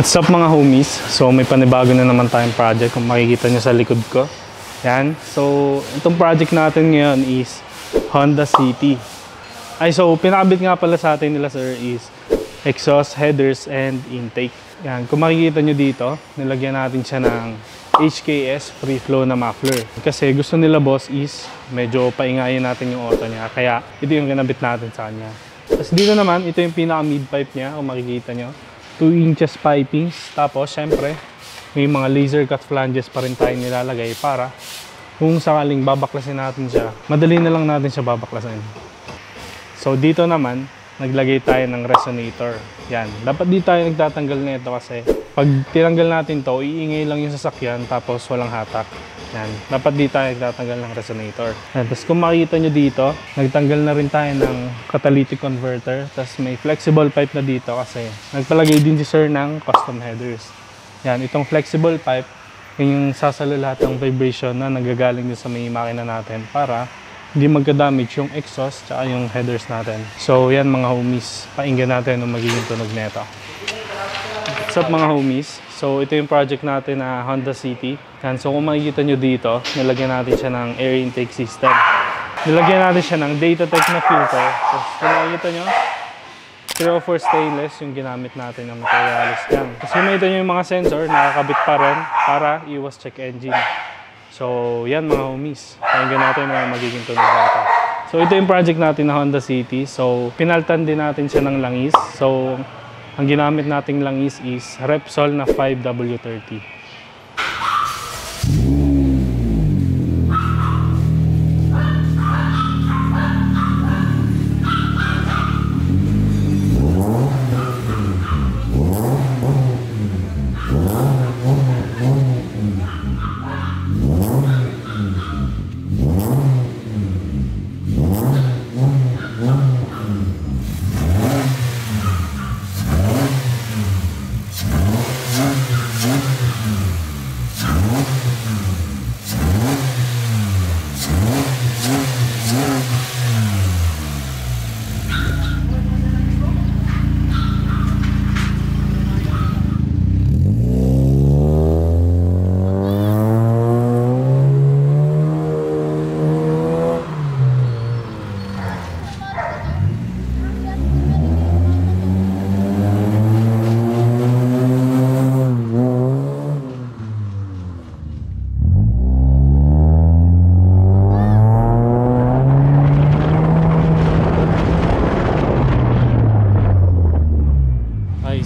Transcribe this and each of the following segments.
What's up mga homies? So may panibago na naman tayong project kung makikita nyo sa likod ko. Yan. So itong project natin ngayon is Honda City. So pinakabit nga pala sa atin nila sir is exhaust, headers, and intake. Yan. Kung makikita nyo dito, nilagyan natin siya ng HKS free flow na muffler. Kasi gusto nila boss is medyo paingayin natin yung auto niya. Kaya ito yung kinabit natin sa kanya. Tapos dito naman, ito yung pinaka mid pipe niya kung makikita nyo. 2 inches pipings. Tapos, syempre, may mga laser cut flanges pa rin tayo nilalagay para kung sakaling babaklasin natin siya, madali na lang natin siya babaklasin. So, dito naman, naglagay tayo ng resonator. Yan. Dapat di tayo nagtatanggal nito kasi pag tinanggal natin to, iingay lang yung sasakyan tapos walang hatak. Yan. Dapat di tayo nagtatanggal ng resonator. Yan. Tapos kung makikita nyo dito, nagtanggal na rin tayo ng catalytic converter. Tapos may flexible pipe na dito kasi nagpalagay din si sir ng custom headers. Yan. Itong flexible pipe, yung sasalo lahat ng vibration na nagagaling din sa may makina natin para hindi magka-damage yung exhaust tsaka yung headers natin. So yan mga homies, painggan natin ang magiging tunog nito. What's up mga homies? So ito yung project natin na Honda City. Yan. So kung makikita nyo dito, nilagyan natin siya ng air intake system. Nilagyan natin siya ng Datatec na filter. So kung makikita nyo, 304 stainless yung ginamit natin ng materials yan. Tapos makikita nyo yung mga sensor, nakakabit pa rin para iwas check engine. So yan mga homies, pakinggan natin ang magiging tunog natin. So ito yung project natin na Honda City. So pinaltan din natin siya ng langis. So ang ginamit nating langis is Repsol na 5W30.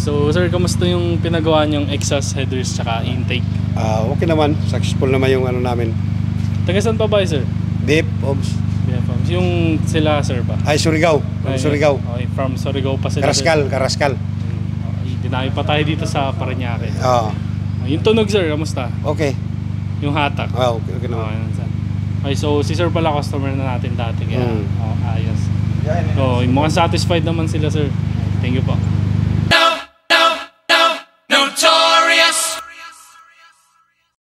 So sir, kamusta yung pinagawa niyong exhaust headers tsaka intake? Okay naman, successful naman yung ano namin. Taga saan pa ba sir? Deep Ops. Yeah, yung sila sir ba? Ay, Surigao. From Surigao. Okay, from Surigao pa sila. Karaskal. Okay, dinayo pa tayo dito sa Parañaque. Yung tunog sir, kamusta? Okay. Yung hatak? Okay naman. Okay, so si sir pala customer na natin dati kaya ayos. So, mukhang satisfied naman sila sir. Thank you po.